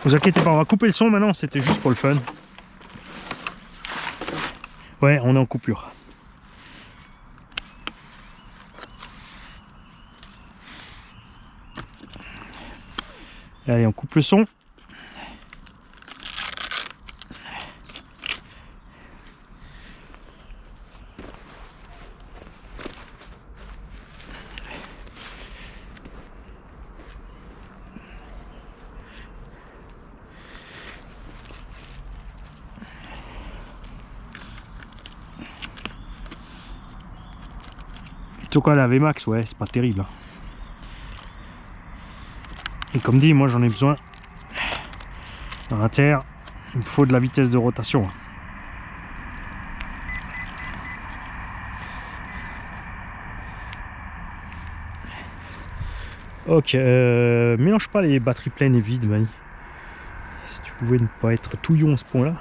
Vous inquiétez pas, on va couper le son maintenant, c'était juste pour le fun. Ouais, on est en coupure. Allez, on coupe le son. En tout cas la VMAX, ouais, c'est pas terrible. Et comme dit, moi j'en ai besoin. Dans la terre, il me faut de la vitesse de rotation. Ok, mélange pas les batteries pleines et vides, Mani. Si tu pouvais ne pas être touillon à ce point là.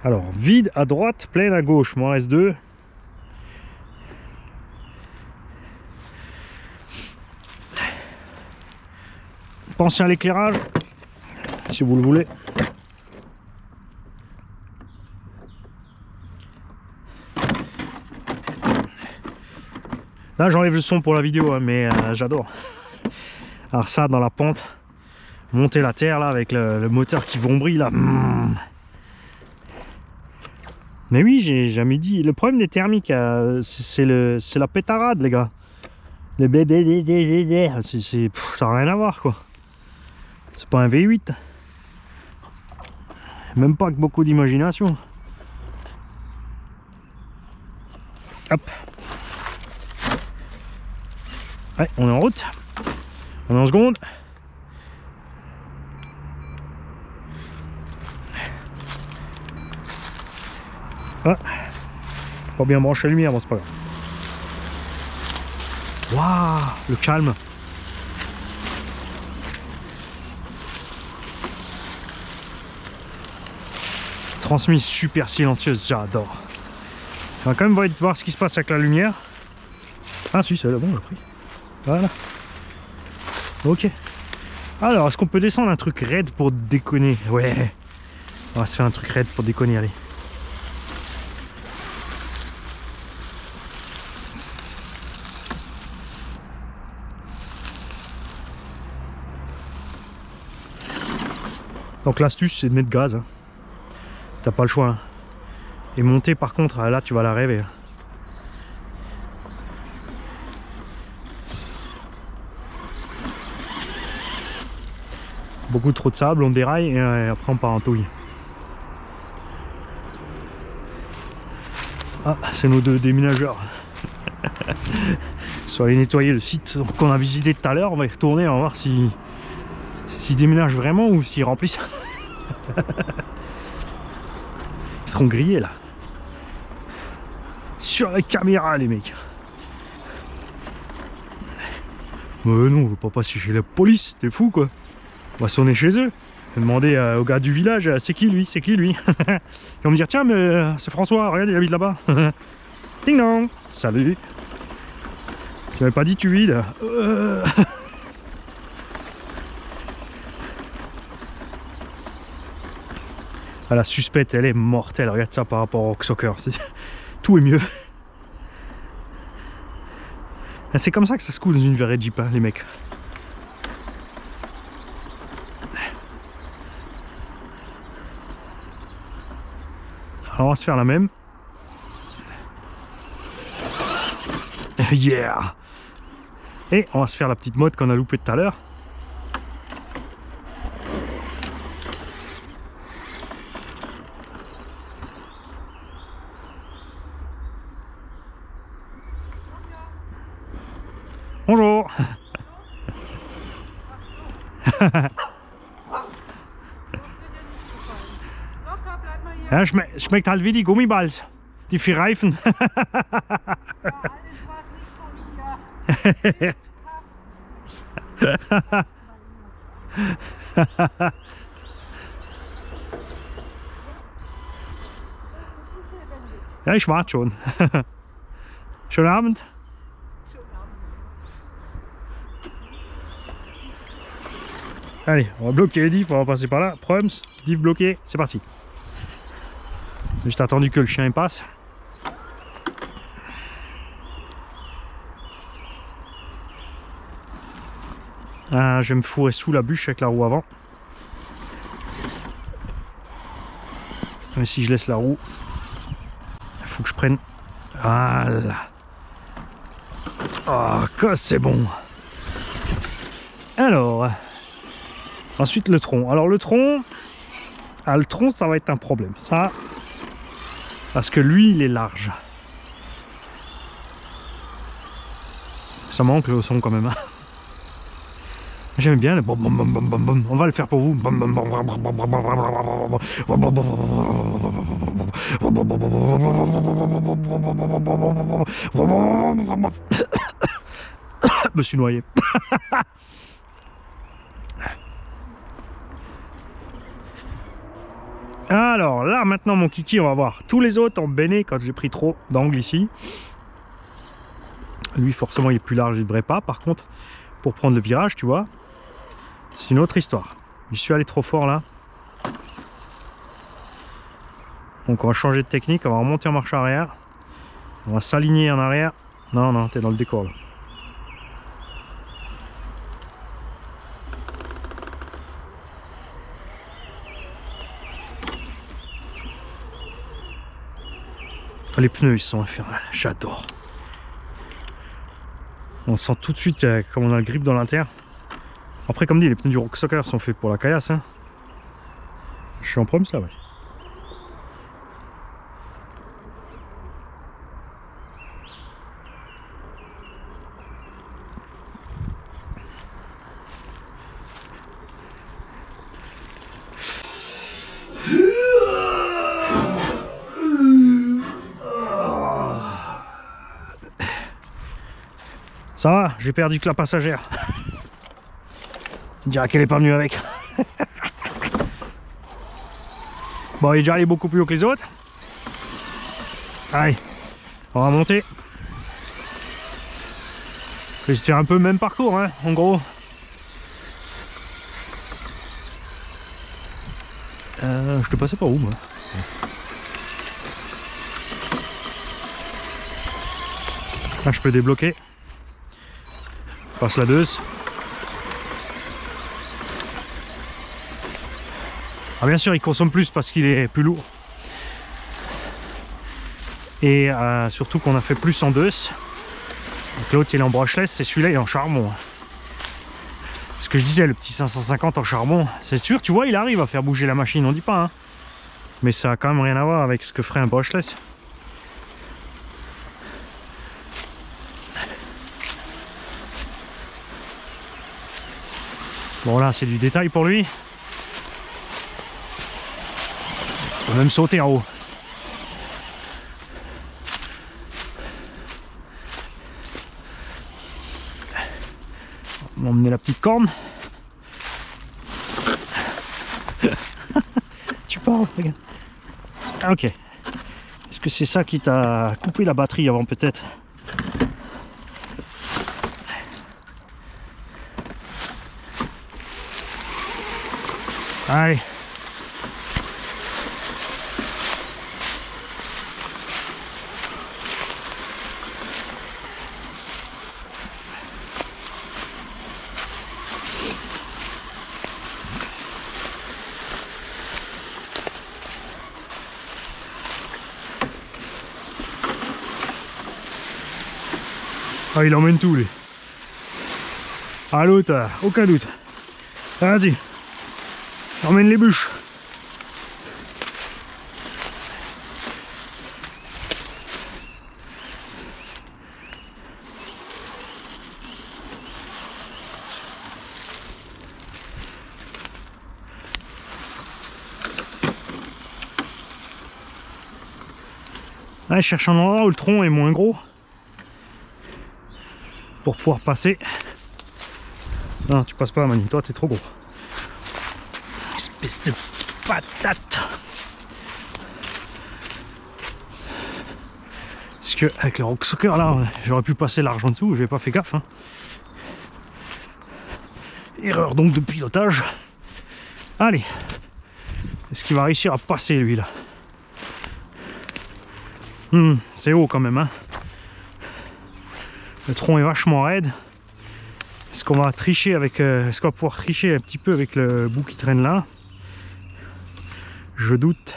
Alors, vide à droite, pleine à gauche, m'en reste 2. Pensez à l'éclairage, si vous le voulez. Là, j'enlève le son pour la vidéo, hein, mais j'adore. Alors ça, dans la pente, monter la terre là avec le moteur qui vrombrit là. Mais oui, j'ai jamais dit. Le problème des thermiques, c'est la pétarade, les gars. Le bébé, ça n'a rien à voir, quoi. C'est pas un V8. Même pas avec beaucoup d'imagination. Hop. Ouais, on est en route. On est en seconde. Ah. Pas bien brancher la lumière, bon c'est pas grave. Waouh, le calme. Transmise super silencieuse, j'adore. On va quand même voir ce qui se passe avec la lumière. Ah si, c'est bon, j'ai pris. Voilà. Ok. Alors, est-ce qu'on peut descendre un truc raide pour déconner? Ouais. On va se faire un truc raide pour déconner, allez. Donc l'astuce, c'est de mettre gaz. Hein. T'as pas le choix. Hein. Et monter, par contre, là, tu vas la rêver. Beaucoup trop de sable, on déraille et après on part en touille. Ah, c'est nos deux déménageurs. Ils sont allés nettoyer le site qu'on a visité tout à l'heure. On va y retourner, on va voir s'ils déménagent vraiment ou s'ils remplissent. Ils seront grillés là. Sur la caméra, les mecs. Mais non, on veut pas passer chez la police, t'es fou quoi. On va sonner chez eux. On va demander au gars du village, c'est qui lui, c'est qui lui. Ils vont me dire, tiens, mais c'est François, regarde, il habite là-bas. Ding dong, salut. Tu m'avais pas dit tu vides. Ah, la suspecte, elle est mortelle. Regarde ça par rapport au soccer. Tout est mieux. C'est comme ça que ça se coule dans une vraie Jeep, hein, les mecs. Alors on va se faire la même. Yeah. Et on va se faire la petite mode qu'on a loupée tout à l'heure. Bonjour. Ja, schmeckt halt wie die Gummiballs, die 4 Reifen. Ja, ich warte schon. Schönen Abend. Allez, on va bloquer les diffs, on va passer par là. Prums, diff bloqué, c'est parti. Juste attendu que le chien passe. Ah, je vais me fourrer sous la bûche avec la roue avant. Mais si je laisse la roue, il faut que je prenne. Voilà. Oh, que c'est bon. Alors, ensuite le tronc. Alors le tronc, le tronc, ça va être un problème. Ça, parce que lui, il est large. Ça manque le son quand même. Hein. J'aime bien le bom bom bom bom bom bom. On va le faire pour vous. Je me suis noyé. Alors là maintenant mon kiki, on va voir. Tous les autres ont béné quand j'ai pris trop d'angle ici. Lui forcément il est plus large, il ne devrait pas. Par contre pour prendre le virage, tu vois, c'est une autre histoire. Je suis allé trop fort là. Donc on va changer de technique, on va remonter en marche arrière. On va s'aligner en arrière. Non, non, t'es dans le décor là. Les pneus ils sont infernales, j'adore. On sent tout de suite comme on a le grip dans l'inter. Après comme dit, les pneus du Rock Soccer sont faits pour la caillasse. Hein. Je suis en prom ça, ouais. Ça va, j'ai perdu que la passagère. On dirait qu'elle est pas venue avec. Bon, il est déjà allé beaucoup plus haut que les autres. Allez, on va monter. Je vais faire un peu le même parcours, hein, en gros. Je te passais par où, moi? Là, je peux débloquer. Passe la 2. Ah, bien sûr, il consomme plus parce qu'il est plus lourd. Et surtout qu'on a fait plus en 2. Donc l'autre il est en brushless et celui-là il est en charbon. Ce que je disais, le petit 550 en charbon, c'est sûr, tu vois, il arrive à faire bouger la machine, on dit pas. Hein. Mais ça a quand même rien à voir avec ce que ferait un brushless. Bon là c'est du détail pour lui. On peut même sauter en haut. On va emmener la petite corne. Tu parles, regarde. Ah, ok. Est-ce que c'est ça qui t'a coupé la batterie avant peut-être? Allez. Ah, il emmène tout, lui. Ah, l'autre, aucun doute. Vas-y. Emmène les bûches. Là, je cherche un endroit où le tronc est moins gros pour pouvoir passer. Non, tu passes pas, Mani, toi t'es trop gros. Espèce de patate. Parce que avec le Rock Soccer là, j'aurais pu passer large en dessous, j'ai pas fait gaffe. Hein. Erreur donc de pilotage. Allez. Est-ce qu'il va réussir à passer lui là? C'est haut quand même, hein. Le tronc est vachement raide. Est-ce qu'on va tricher avec... est-ce qu'on va pouvoir tricher un petit peu avec le bout qui traîne là? Je doute.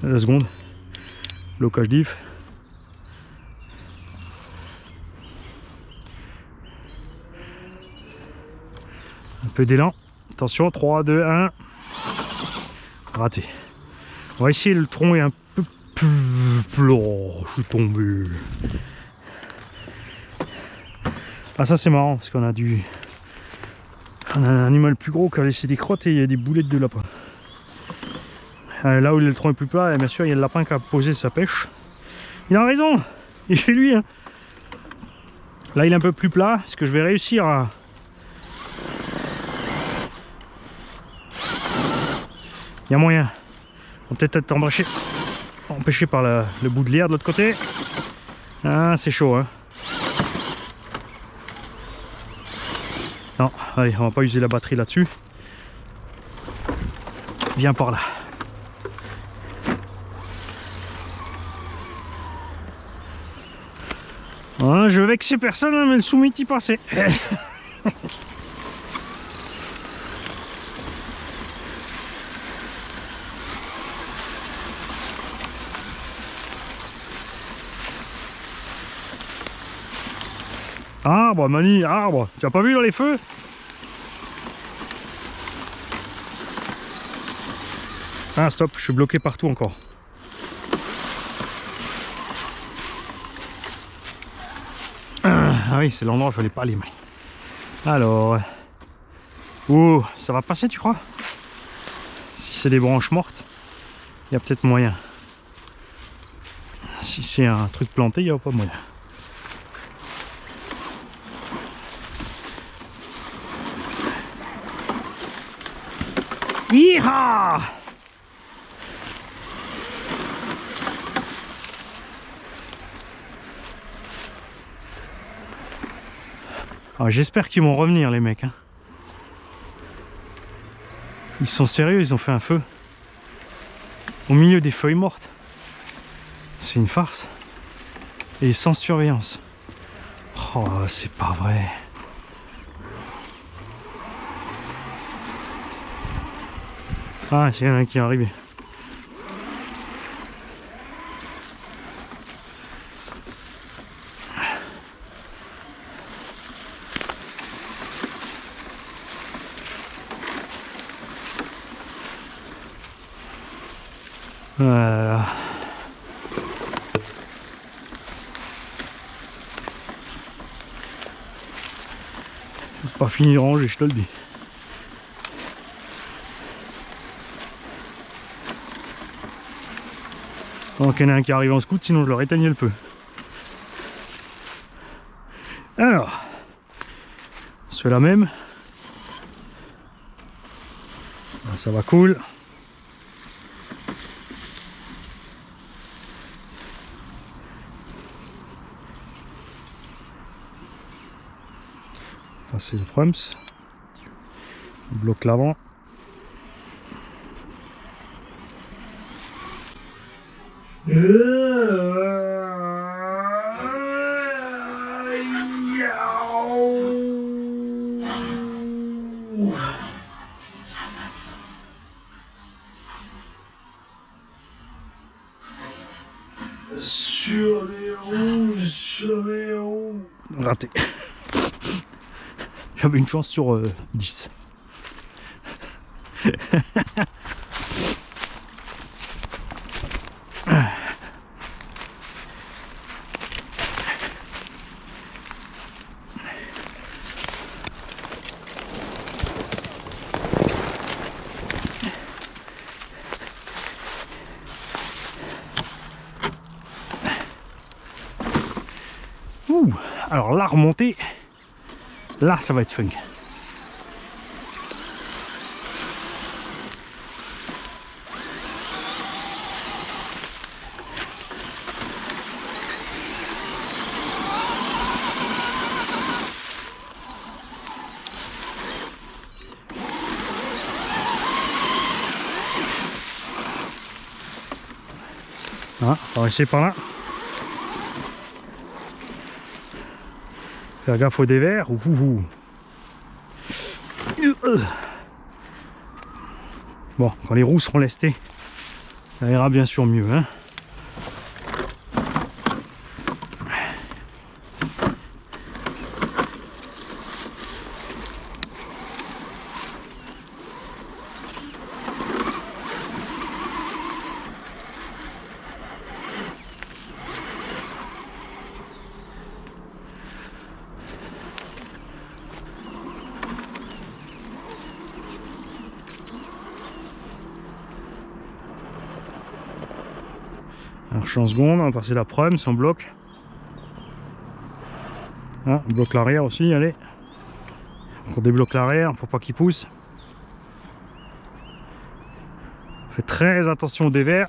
2 secondes. Blocage diff. Un peu d'élan. Attention, 3, 2, 1. Raté. On va essayer, le tronc est un peu plus... Oh, je suis tombé. Ah, ça c'est marrant parce qu'on a un animal plus gros qui a laissé des crottes et il y a des boulettes de lapin. Là où le tronc est plus plat, bien sûr il y a le lapin qui a posé sa pêche. Il a raison, il est chez lui, hein. Là il est un peu plus plat. Est-ce que je vais réussir à... Il y a moyen. On va peut-être être empêché par le bout de lierre de l'autre côté. Ah, c'est chaud, hein. Non, allez, on va pas user la batterie là-dessus. Viens par là. Voilà, je vais vexer personne, hein, mais le soumis y passait. Arbre, Mani, arbre. Tu as pas vu dans les feux? Ah, stop, je suis bloqué partout encore. Ah oui, c'est l'endroit où il fallait pas aller. Alors... Oh, ça va passer, tu crois? Si c'est des branches mortes, il y a peut-être moyen. Si c'est un truc planté, il n'y a pas moyen. Hi-ha! J'espère qu'ils vont revenir les mecs, hein. Ils sont sérieux, ils ont fait un feu au milieu des feuilles mortes. C'est une farce. Et sans surveillance. Oh, c'est pas vrai. Ah, il y en a un qui est arrivé. Voilà. Pas fini de ranger, je te le dis. Donc il y en a un qui arrive en scout, sinon je leur éteignais le feu. Alors, ceux-là même. Là, ça va cool. Enfin, c'est le Frums. On bloque l'avant. Sur les rouges, sur les rouges. Raté. J'avais une chance sur 10. Ouh, alors la remontée, là ça va être fun. Hein, on va essayer par là. Faire gaffe au dévers. Bon, quand les roues seront lestées, ça ira bien sûr mieux. Hein. Alors je suis en seconde, on va passer la prime, on bloque. Ah, on bloque l'arrière aussi, allez. On débloque l'arrière pour pas qu'il pousse. Faites très attention au dévers.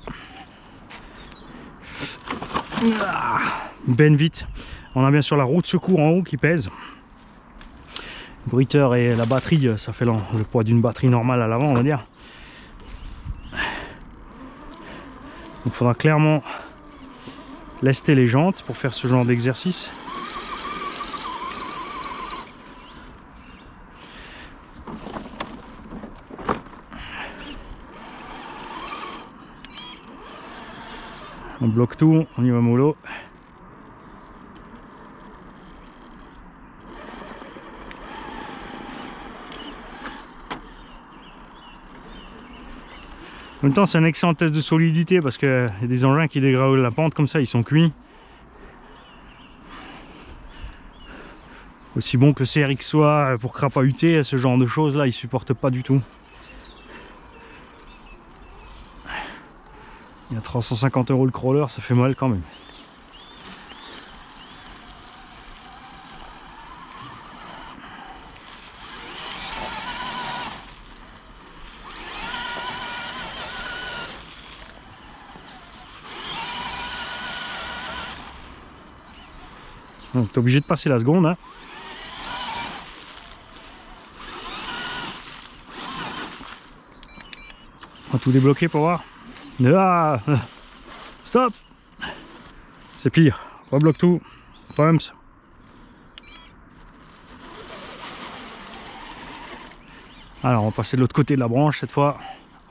Ben vite. On a bien sûr la roue de secours en haut qui pèse. Le bruiteur et la batterie, ça fait le poids d'une batterie normale à l'avant, on va dire. Il faudra clairement lester les jantes pour faire ce genre d'exercice. On bloque tout, on y va mollo. En même temps, c'est un excellent test de solidité parce qu'il y a des engins qui dégradent la pente comme ça, ils sont cuits. Aussi bon que le CRX soit pour crapahuter, ce genre de choses là, ils supportent pas du tout. Il y a 350 € le crawler, ça fait mal quand même. Donc tu es obligé de passer la seconde. Hein. On va tout débloquer pour voir. Ah, stop. C'est pire. Rebloque tout. Pumps. Alors on va passer de l'autre côté de la branche cette fois.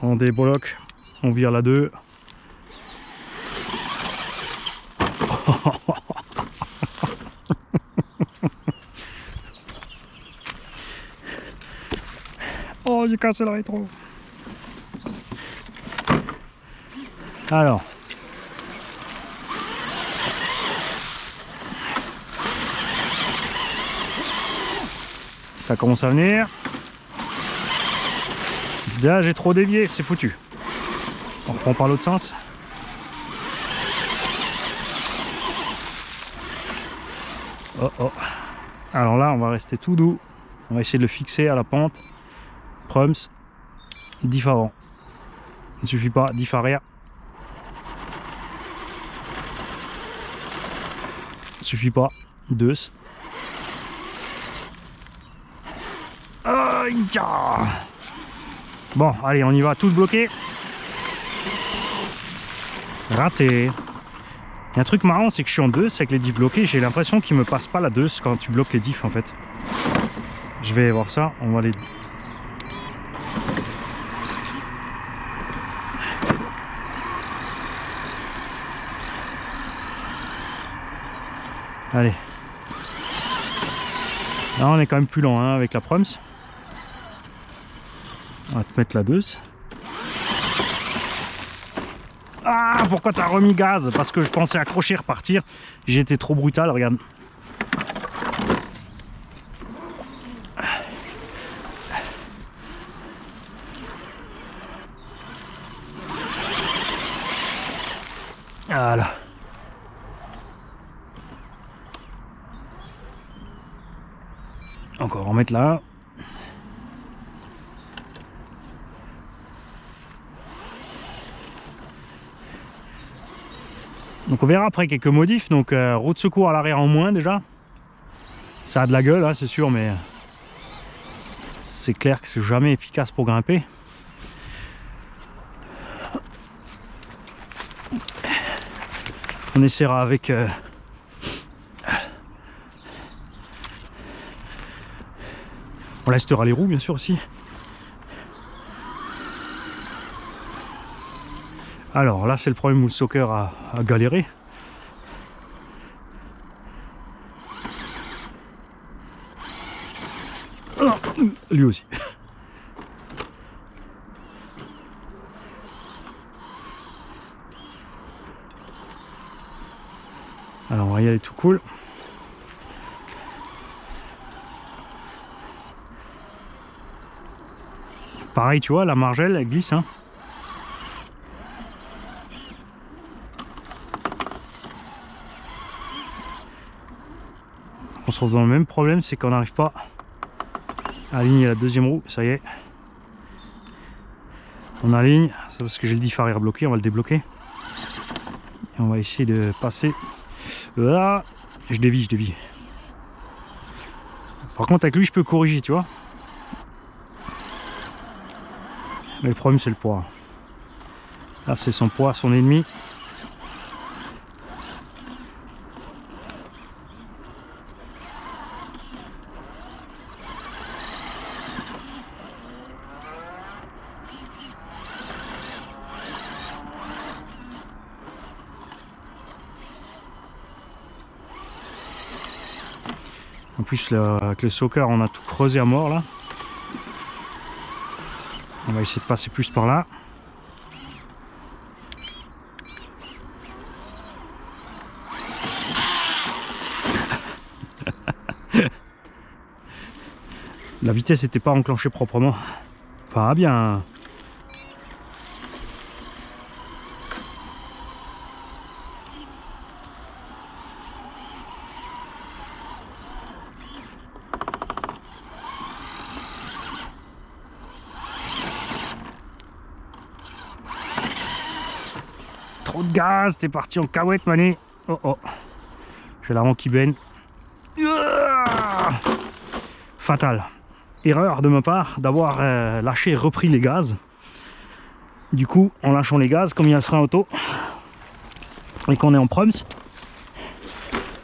On débloque. On vire la 2. Oh, j'ai cassé le rétro. Alors. Ça commence à venir. Là, j'ai trop dévié, c'est foutu. On reprend par l'autre sens. Oh oh. Alors là, on va rester tout doux. On va essayer de le fixer à la pente. Prums. Diff avant. Ne suffit pas, diff arrière. Suffit pas. 2. Bon, allez, on y va, tous bloqués. Raté. Il y a un truc marrant, c'est que je suis en 2 avec les diffs bloqués. J'ai l'impression qu'il me passe pas la 2 quand tu bloques les diffs en fait. Je vais voir ça, on va les... Allez. Là on est quand même plus lent hein, avec la Prums. On va te mettre la 2. Ah, pourquoi t'as remis gaz? Parce que je pensais accrocher, repartir. J'ai été trop brutal, regarde. Voilà. Encore en mettre là. Donc on verra après quelques modifs. Donc roue de secours à l'arrière en moins déjà. Ça a de la gueule, hein, c'est sûr, mais c'est clair que c'est jamais efficace pour grimper. On essaiera avec on lestera les roues bien sûr aussi. Alors là c'est le problème où le soccer a galéré. Lui aussi. Alors on va y aller tout cool. Pareil tu vois la margelle elle glisse hein. On se retrouve dans le même problème, c'est qu'on n'arrive pas à aligner la deuxième roue, ça y est. On aligne, c'est parce que j'ai le diff arrière bloqué, on va le débloquer. Et on va essayer de passer. Là, je dévie. Par contre avec lui je peux corriger, tu vois. Mais le problème c'est le poids. Là c'est son poids, son ennemi. En plus avec le soccer on a tout creusé à mort là. On va essayer de passer plus par là. La vitesse n'était pas enclenchée proprement. Enfin bien. Trop de gaz, t'es parti en cahuète mané. Oh oh. J'ai la rampe qui baigne. Fatal. Erreur de ma part d'avoir lâché et repris les gaz. Du coup, en lâchant les gaz, comme il y a le frein auto et qu'on est en proms,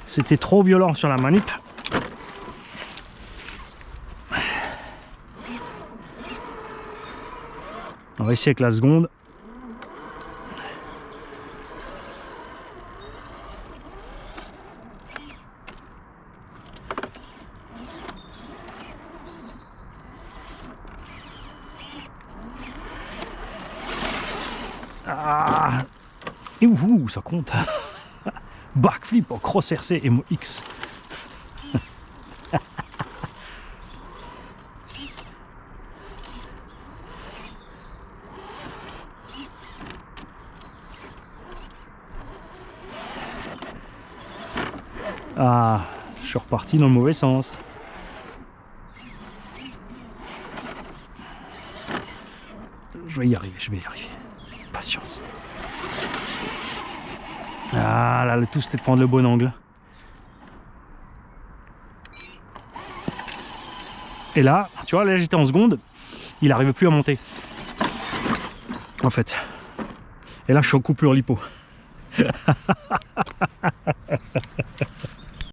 c'était trop violent sur la manip. On va essayer avec la seconde. Ah, et ouh, ça compte. Backflip en cross RC et X. Ah, je suis reparti dans le mauvais sens. Je vais y arriver, Patience. Ah là, le tout c'était de prendre le bon angle. Et là, tu vois, là j'étais en seconde, il n'arrivait plus à monter. En fait. Et là je suis en coupure lipo.